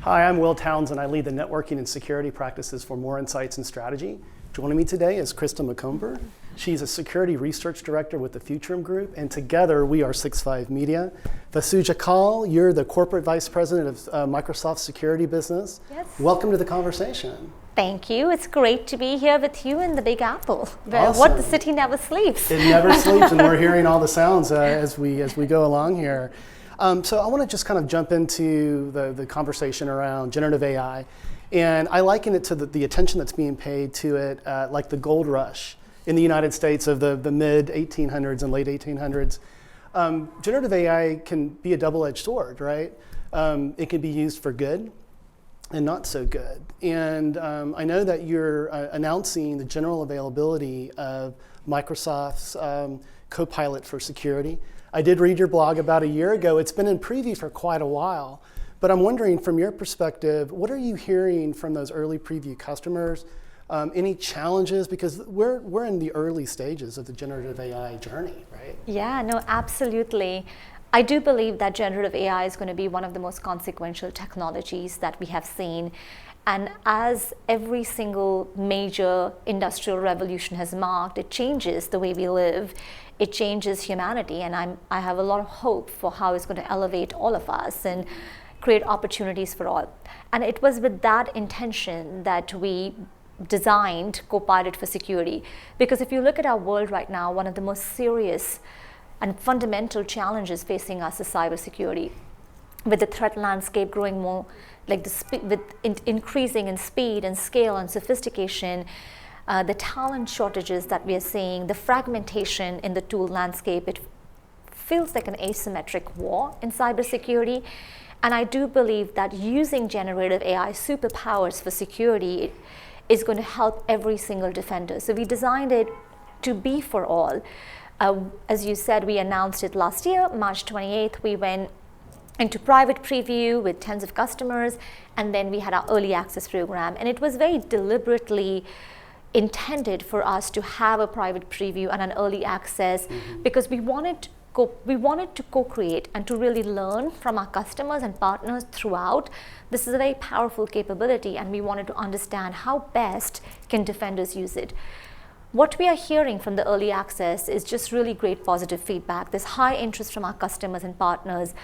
Hi, I'm Will Townsend. I lead the networking and security practices for More Insights and Strategy. Joining me today is Krista Macomber. She's a security research director with the Futurum Group, and together we are 6.5 Media. Vasu Jakkal, you're the corporate vice president of Microsoft Security Business. Yes. Welcome to the conversation. Thank you. It's great to be here with you in the Big Apple, where Awesome. what the city never sleeps. It never sleeps, and we're hearing all the sounds as we go along here. So I want to just kind of jump into the conversation around generative AI. And I liken it to the attention that's being paid to it like the gold rush in the United States of the mid-1800s and late 1800s. Generative AI can be a double-edged sword, right? It can be used for good and not so good. And I know that you're announcing the general availability of Microsoft's Copilot for security. I did read your blog about a year ago. It's been in preview for quite a while. But I'm wondering, from your perspective, what are you hearing from those early preview customers? Any challenges? Because we're in the early stages of the generative AI journey, right? Yeah, no, absolutely. I do believe that generative AI is going to be one of the most consequential technologies that we have seen. And as every single major industrial revolution has marked, it changes the way we live. It changes humanity. And I have a lot of hope for how it's going to elevate all of us and create opportunities for all. And it was with that intention that we designed Copilot for security. Because if you look at our world right now, one of the most serious and fundamental challenges facing us is cybersecurity. With the threat landscape growing more, like increasing in speed and scale and sophistication, the talent shortages that we are seeing, the fragmentation in the tool landscape, it feels like an asymmetric war in cybersecurity. And I do believe that using generative AI superpowers for security is going to help every single defender. So we designed it to be for all. As you said, we announced it last year, March 28th. We went into private preview with tens of customers, and then we had our early access program. And it was very deliberately intended for us to have a private preview and an early access because we wanted to co-create and to really learn from our customers and partners throughout. This is a very powerful capability, and we wanted to understand how best can defenders use it. What we are hearing from the early access is just really great positive feedback. There's high interest from our customers and partners.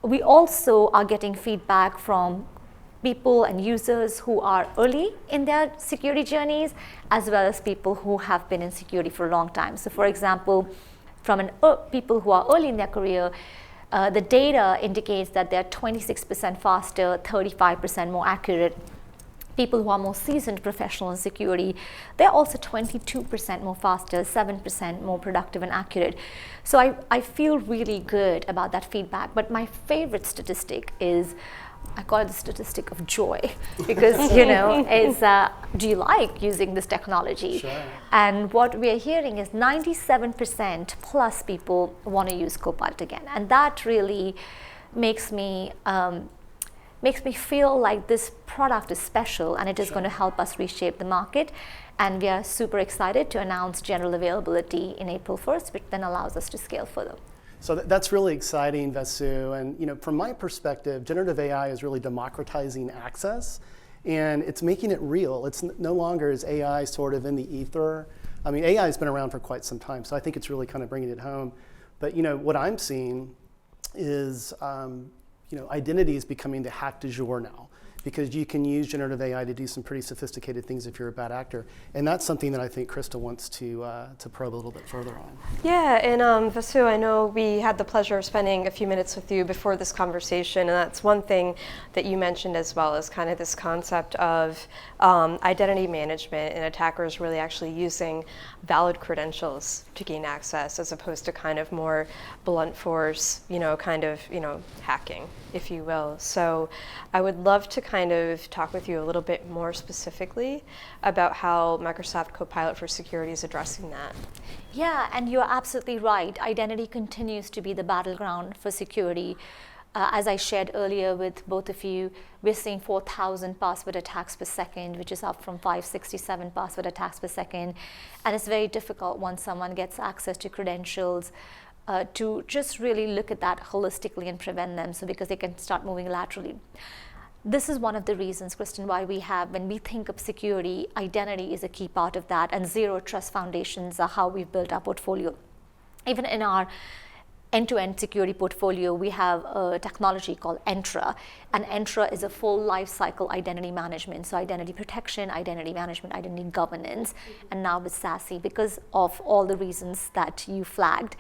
We also are getting feedback from people and users who are early in their security journeys, as well as people who have been in security for a long time. So for example, from people who are early in their career, the data indicates that they're 26% faster, 35% more accurate. People who are more seasoned professional in security, they're also 22% more faster, 7% more productive and accurate. So I feel really good about that feedback. But my favorite statistic is, I call it the statistic of joy, because is do you like using this technology? Sure. And what we are hearing is 97% plus people want to use Copilot again, and that really makes me feel like this product is special, and it is going to help us reshape the market. And we are super excited to announce general availability in April 1st, which then allows us to scale further. So that's really exciting, Vasu. And from my perspective, generative AI is really democratizing access, and it's making it real. It's no longer is AI sort of in the ether. I mean, AI has been around for quite some time, so I think it's really kind of bringing it home. But what I'm seeing is identity is becoming the hack du jour now, because you can use generative AI to do some pretty sophisticated things if you're a bad actor. And that's something that I think Krista wants to probe a little bit further on. Yeah, and Vasu, I know we had the pleasure of spending a few minutes with you before this conversation, and that's one thing that you mentioned as well, as kind of this concept of identity management and attackers really actually using valid credentials to gain access, as opposed to kind of more blunt force, hacking, if you will. So I would love to kind of talk with you a little bit more specifically about how Microsoft Copilot for Security is addressing that. Yeah, and you're absolutely right. Identity continues to be the battleground for security. As I shared earlier with both of you, we're seeing 4,000 password attacks per second, which is up from 567 password attacks per second. And it's very difficult once someone gets access to credentials to just really look at that holistically and prevent them, so because they can start moving laterally. this is one of the reasons, Kristen, why when we think of security, identity is a key part of that, and zero trust foundations are how we've built our portfolio. Even in our end-to-end security portfolio, we have a technology called Entra, and Entra is a full life cycle identity management. So identity protection, identity management, identity governance, and now with SASE, because of all the reasons that you flagged.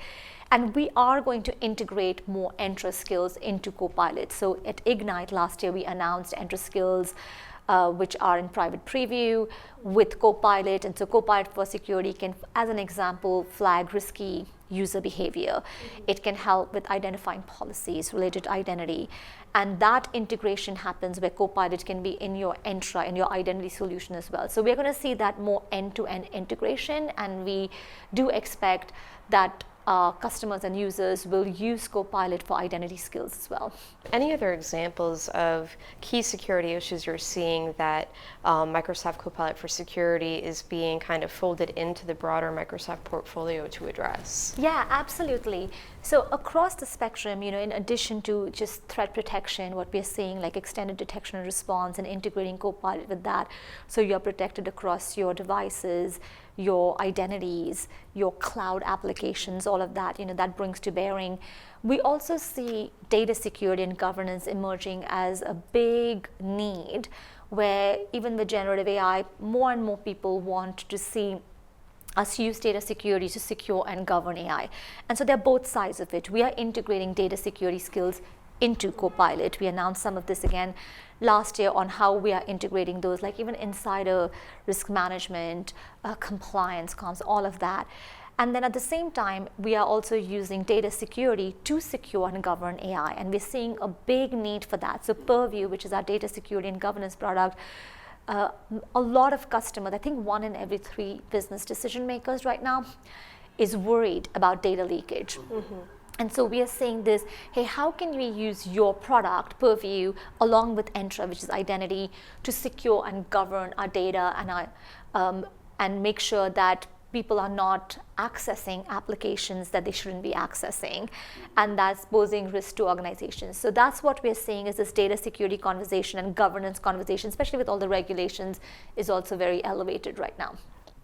And we are going to integrate more Entra skills into Copilot. So at Ignite last year, we announced Entra skills, which are in private preview with Copilot. And so Copilot for Security can, as an example, flag risky user behavior. It can help with identifying policies related to identity. And that integration happens where Copilot can be in your Entra, in your identity solution as well. So we're going to see that more end-to-end integration, and we do expect that customers and users will use Copilot for identity skills as well. Any other examples of key security issues you're seeing that Microsoft Copilot for Security is being kind of folded into the broader Microsoft portfolio to address? Yeah, absolutely. So across the spectrum, in addition to just threat protection, what we're seeing like extended detection and response and integrating Copilot with that, so you're protected across your devices, your identities, your cloud applications, all of that, that brings to bearing. We also see data security and governance emerging as a big need, where even with generative AI, more and more people want to see us use data security to secure and govern AI. And so they're both sides of it. We are integrating data security skills into Copilot. We announced some of this again last year on how we are integrating those, like even insider risk management, compliance, comms, all of that. And then at the same time, we are also using data security to secure and govern AI. And we're seeing a big need for that. So Purview, which is our data security and governance product, a lot of customers, I think 1 in every 3 business decision makers right now is worried about data leakage. Mm-hmm. And so we are saying this, hey, how can we use your product, Purview, along with Entra, which is identity, to secure and govern our data and make sure that people are not accessing applications that they shouldn't be accessing, and that's posing risk to organizations. So that's what we're seeing is this data security conversation and governance conversation, especially with all the regulations, is also very elevated right now.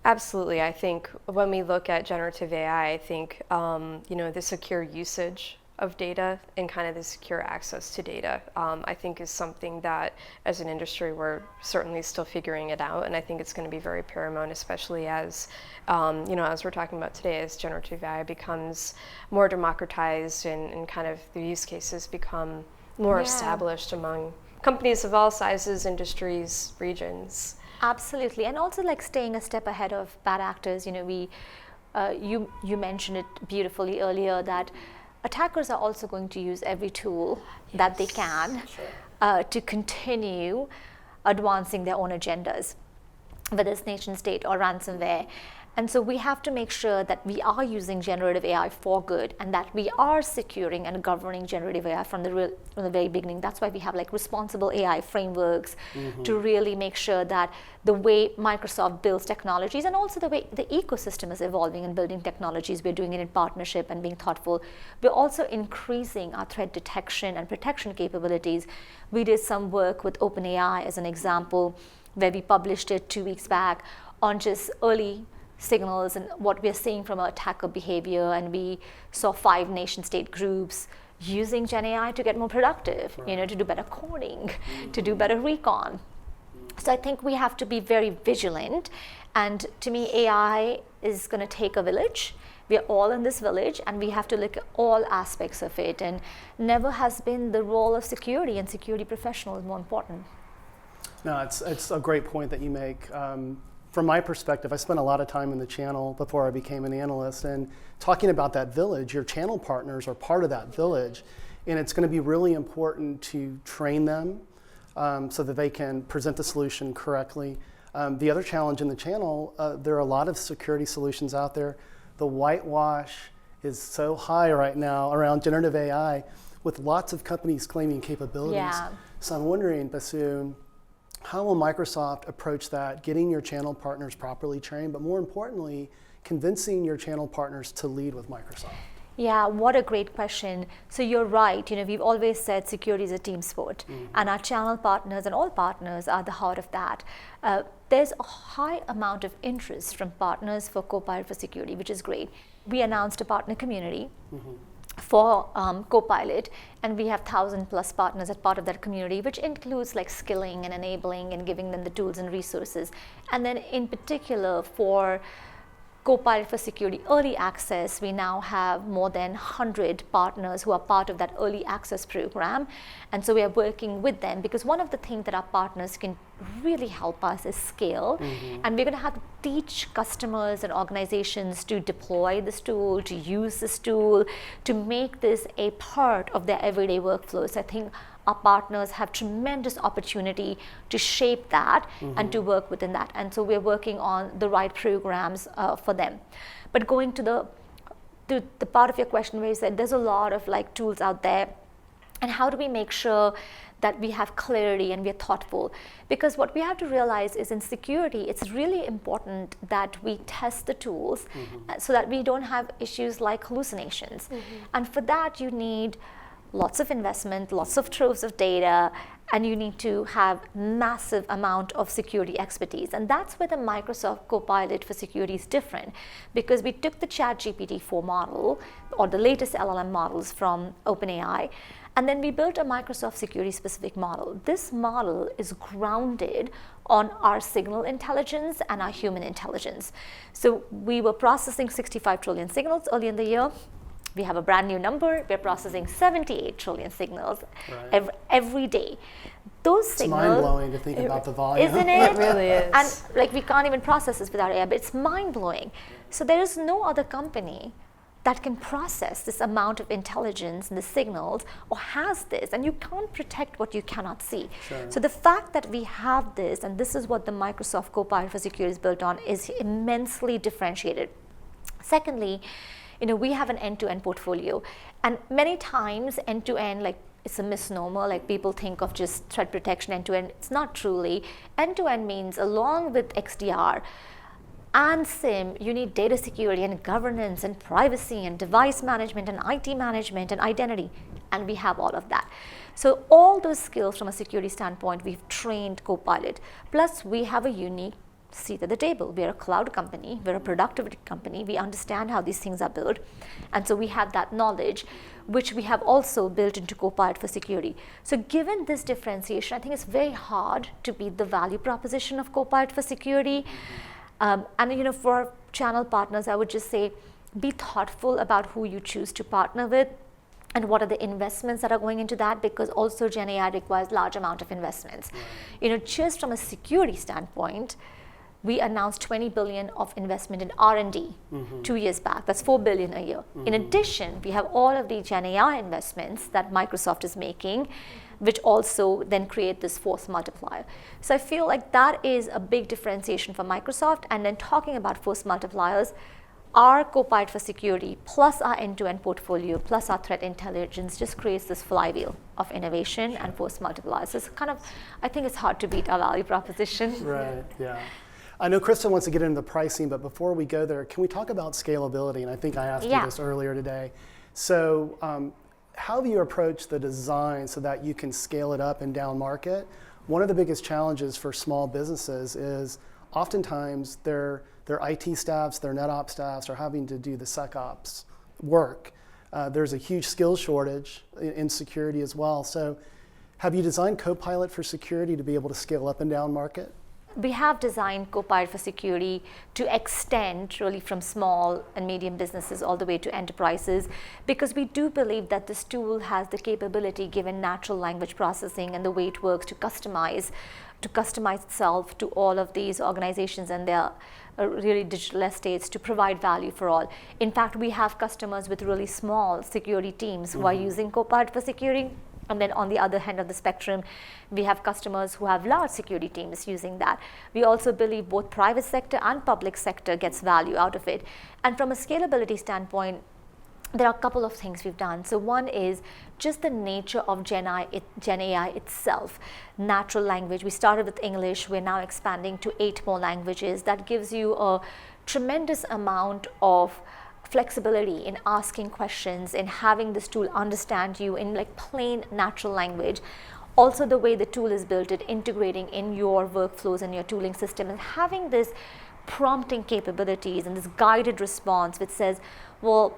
Absolutely. I think when we look at generative AI, I think the secure usage of data and kind of the secure access to data, I think is something that as an industry we're certainly still figuring it out, and I think it's going to be very paramount, especially as as we're talking about today, as generative AI becomes more democratized and kind of the use cases become more established among companies of all sizes, industries, regions. Absolutely, and also like staying a step ahead of bad actors. You mentioned it beautifully earlier that attackers are also going to use every tool that they can to continue advancing their own agendas, whether it's nation state or ransomware. And so we have to make sure that we are using generative AI for good, and that we are securing and governing generative AI from the very beginning. That's why we have like responsible AI frameworks to really make sure that the way Microsoft builds technologies, and also the way the ecosystem is evolving and building technologies, we're doing it in partnership and being thoughtful. We're also increasing our threat detection and protection capabilities. We did some work with OpenAI as an example, where we published it 2 weeks back on just early signals and what we're seeing from our attacker behavior, and we saw 5 nation-state groups using Gen AI to get more productive, to do better coding, to do better recon. So I think we have to be very vigilant, and to me, AI is going to take a village. We are all in this village, and we have to look at all aspects of it, and never has been the role of security and security professionals more important. No, it's a great point that you make. From my perspective, I spent a lot of time in the channel before I became an analyst, and talking about that village, your channel partners are part of that village, and it's going to be really important to train them so that they can present the solution correctly. The other challenge in the channel, there are a lot of security solutions out there. The whitewash is so high right now around generative AI, with lots of companies claiming capabilities. Yeah. So I'm wondering, Vasu, how will Microsoft approach that, getting your channel partners properly trained, but more importantly, convincing your channel partners to lead with Microsoft? Yeah, what a great question. So you're right. We've always said security is a team sport, and our channel partners and all partners are the heart of that. There's a high amount of interest from partners for Copilot for security, which is great. We announced a partner community for Copilot, and we have 1,000+ partners as part of that community, which includes like skilling and enabling and giving them the tools and resources. And then in particular for Copilot for Security Early Access, we now have more than 100 partners who are part of that early access program. And so we are working with them because one of the things that our partners can really help us is scale. And we're going to have to teach customers and organizations to deploy this tool, to use this tool, to make this a part of their everyday workflows. I think our partners have tremendous opportunity to shape that and to work within that. And so we're working on the right programs for them. But going to the part of your question where you said there's a lot of like tools out there, and how do we make sure that we have clarity and we're thoughtful? Because what we have to realize is in security, it's really important that we test the tools so that we don't have issues like hallucinations. And for that, you need lots of investment, lots of troves of data, and you need to have massive amount of security expertise. And that's where the Microsoft Copilot for Security is different, because we took the ChatGPT 4 model or the latest LLM models from OpenAI, and then we built a Microsoft security specific model. This model is grounded on our signal intelligence and our human intelligence. So we were processing 65 trillion signals early in the year. We have a brand new number. We're processing 78 trillion signals every day. Those signals, it's mind-blowing to think about the volume. Isn't it? It really is. And like we can't even process this without AI, but it's mind-blowing. So there is no other company that can process this amount of intelligence in the signals or has this, and you can't protect what you cannot see. So the fact that we have this, and this is what the Microsoft Copilot for Security is built on, is immensely differentiated. Secondly, we have an end-to-end portfolio, and many times end-to-end, like it's a misnomer, like people think of just threat protection end-to-end. It's not truly. End-to-end means along with XDR and SIEM, you need data security and governance and privacy and device management and IT management and identity, and we have all of that. So all those skills from a security standpoint, we've trained Copilot. Plus we have a unique seat at the table. We're a cloud company, we're a productivity company, we understand how these things are built, and so we have that knowledge, which we have also built into Copilot for Security. So given this differentiation, I think it's very hard to beat the value proposition of Copilot for Security. And for our channel partners, I would just say, be thoughtful about who you choose to partner with and what are the investments that are going into that, because also Gen AI requires large amount of investments. Just from a security standpoint, we announced $20 billion of investment in R&D 2 years back. That's $4 billion a year. In addition, we have all of the Gen AI investments that Microsoft is making, which also then create this force multiplier. So I feel like that is a big differentiation for Microsoft. And then talking about force multipliers, our Copilot for Security plus our end-to-end portfolio plus our threat intelligence just creates this flywheel of innovation and force multipliers. So it's I think it's hard to beat our value proposition. Right, yeah. I know Krista wants to get into the pricing, but before we go there, can we talk about scalability? And I think I asked you this earlier today. So how have you approached the design so that you can scale it up and down market? One of the biggest challenges for small businesses is oftentimes their IT staffs, their NetOps staffs are having to do the SecOps work. There's a huge skills shortage in security as well. So have you designed Copilot for Security to be able to scale up and down market? We have designed Copilot for Security to extend really from small and medium businesses all the way to enterprises, because we do believe that this tool has the capability, given natural language processing and the way it works, to customize itself to all of these organizations and their really digital estates to provide value for all. In fact, we have customers with really small security teams who are using Copilot for Security. And then on the other end of the spectrum, we have customers who have large security teams using that. We also believe both private sector and public sector gets value out of it. And from a scalability standpoint, there are a couple of things we've done. So one is just the nature of Gen AI itself. Natural language, we started with English, we're now expanding to 8 more languages. That gives you a tremendous amount of flexibility in asking questions, in having this tool understand you in like plain natural language. Also the way the tool is built, it integrating in your workflows and your tooling system, and having this prompting capabilities and this guided response which says, well,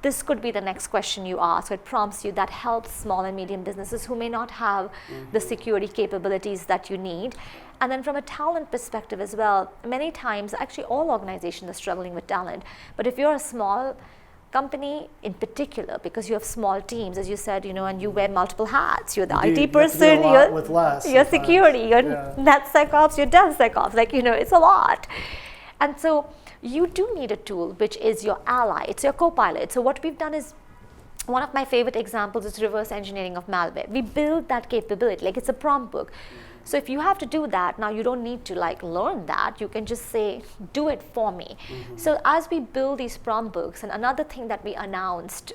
this could be the next question you ask. It prompts you. That helps small and medium businesses who may not have the security capabilities that you need. And then from a talent perspective as well, many times, actually all organizations are struggling with talent. But if you're a small company in particular, because you have small teams, as you said, and you wear multiple hats. You're the IT person, you're security, you're NetSecOps, you're DevSecOps. It's a lot. And so you do need a tool which is your ally. It's your Copilot. So what we've done is, one of my favorite examples is reverse engineering of malware. We build that capability, like it's a prompt book. So if you have to do that, now you don't need to learn that. You can just say, do it for me. So as we build these prompt books, and another thing that we announced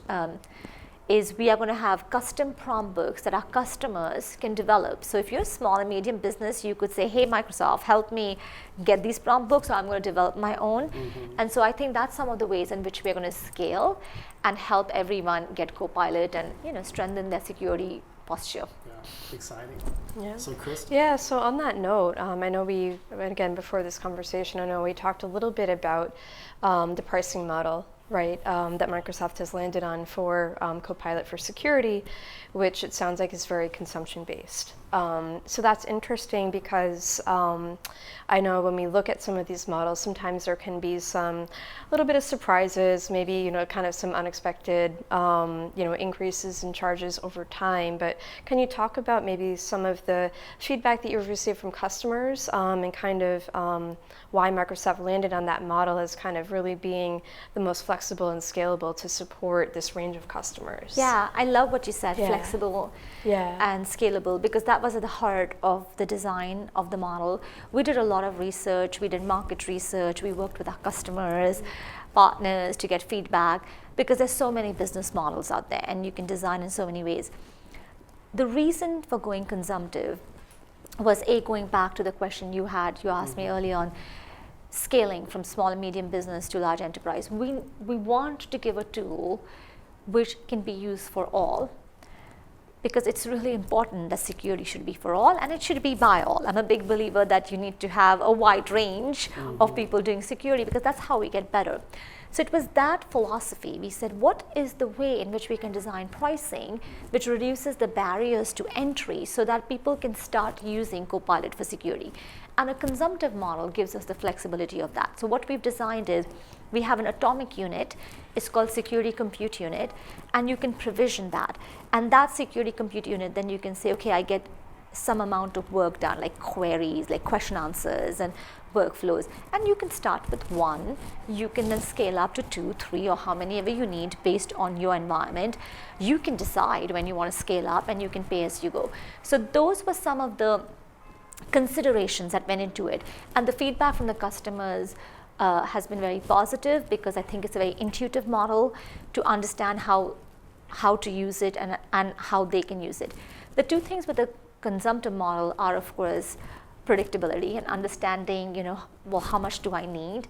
is we are going to have custom prompt books that our customers can develop. So if you're a small and medium business, you could say, hey, Microsoft, help me get these prompt books, or I'm going to develop my own. And so I think that's some of the ways in which we're going to scale and help everyone get Copilot and strengthen their security posture. Yeah, exciting. Yeah. So Krista? Yeah, so on that note, I know again, before this conversation, I know we talked a little bit about the pricing model, right, that Microsoft has landed on for Copilot for security, which it sounds like is very consumption-based. So that's interesting because I know when we look at some of these models, sometimes there can be some little bit of surprises, maybe kind of some unexpected increases in charges over time. But can you talk about maybe some of the feedback that you've received from customers and kind of why Microsoft landed on that model as kind of really being the most flexible and scalable to support this range of customers? Yeah, I love what you said, flexible and scalable, because that was at the heart of the design of the model. We did a lot of research, we did market research, we worked with our customers, partners to get feedback, because there's so many business models out there and you can design in so many ways. The reason for going consumptive was going back to the question you asked me early on, scaling from small and medium business to large enterprise. We want to give a tool which can be used for all, because it's really important that security should be for all and it should be by all. I'm a big believer that you need to have a wide range of people doing security, because that's how we get better. So it was that philosophy. We said, what is the way in which we can design pricing which reduces the barriers to entry so that people can start using Copilot for security? And a consumptive model gives us the flexibility of that. So what we've designed is, we have an atomic unit, it's called security compute unit, and you can provision that. And that security compute unit, then you can say, okay, I get some amount of work done, like queries, like question answers and workflows. And you can start with 1, you can then scale up to 2, 3, or how many ever you need based on your environment. You can decide when you want to scale up and you can pay as you go. So those were some of the considerations that went into it. And the feedback from the customers has been very positive, because I think it's a very intuitive model to understand how to use it and how they can use it. The two things with the consumptive model are, of course, predictability and understanding, well, how much do I need?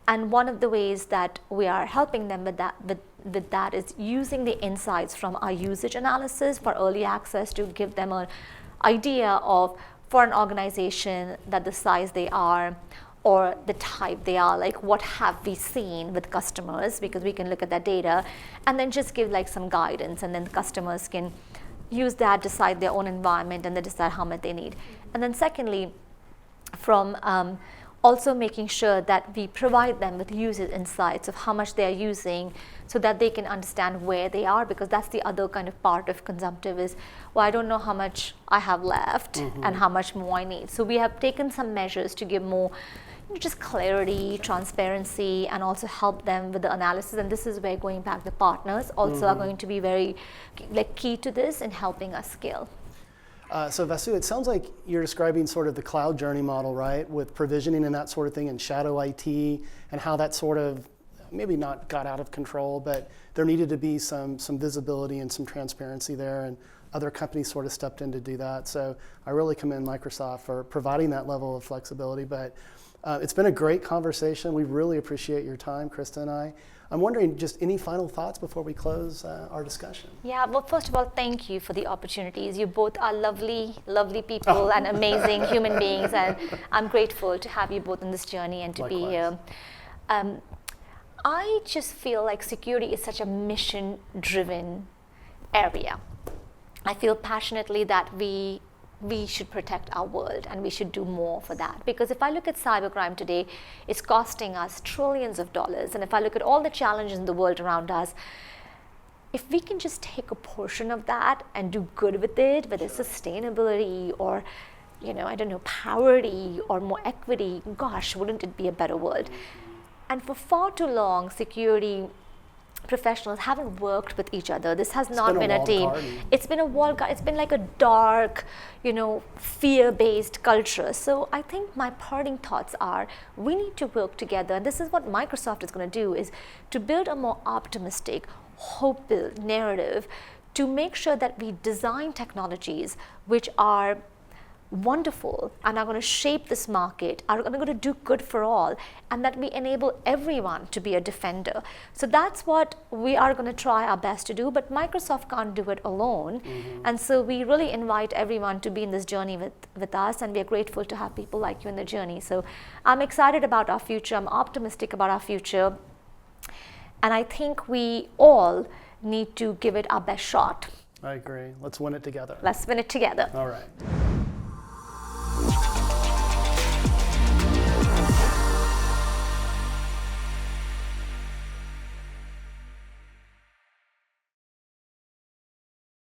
And one of the ways that we are helping them with that is using the insights from our usage analysis for early access to give them an idea of, for an organization that the size they are or the type they are, like what have we seen with customers, because we can look at that data and then just give some guidance, and then customers can use that, decide their own environment, and then decide how much they need. And then secondly, from also making sure that we provide them with user insights of how much they are using, so that they can understand where they are, because that's the other kind of part of consumptive is, well, I don't know how much I have left and how much more I need. So we have taken some measures to give more just clarity, transparency, and also help them with the analysis. And this is where, going back, the partners also are going to be very key to this in helping us scale. So Vasu, it sounds like you're describing sort of the cloud journey model, right? With provisioning and that sort of thing, and shadow IT, and how that sort of maybe not got out of control, but there needed to be some visibility and some transparency there, and other companies sort of stepped in to do that. So I really commend Microsoft for providing that level of flexibility. But It's been a great conversation. We really appreciate your time, Krista and I. I'm wondering, just any final thoughts before we close our discussion? Yeah, well, first of all, thank you for the opportunities. You both are lovely, lovely people and amazing human beings, and I'm grateful to have you both on this journey and to Likewise. be here. I just feel like security is such a mission-driven area. I feel passionately that we should protect our world, and we should do more for that. Because if I look at cybercrime today, it's costing us trillions of dollars. And if I look at all the challenges in the world around us, if we can just take a portion of that and do good with it, whether it's sustainability or, I don't know, parity or more equity, gosh, wouldn't it be a better world? And for far too long, security professionals haven't worked with each other. This has not been a team. It's been a walled garden. It's been like a dark, fear-based culture. So I think my parting thoughts are, we need to work together. And this is what Microsoft is going to do, is to build a more optimistic, hope-filled narrative to make sure that we design technologies which are wonderful and are going to shape this market, are going to do good for all, and that we enable everyone to be a defender. So that's what we are going to try our best to do, but Microsoft can't do it alone. And so we really invite everyone to be in this journey with us, and we are grateful to have people like you in the journey. So I'm excited about our future. I'm optimistic about our future. And I think we all need to give it our best shot. I agree. Let's win it together. Let's win it together. All right.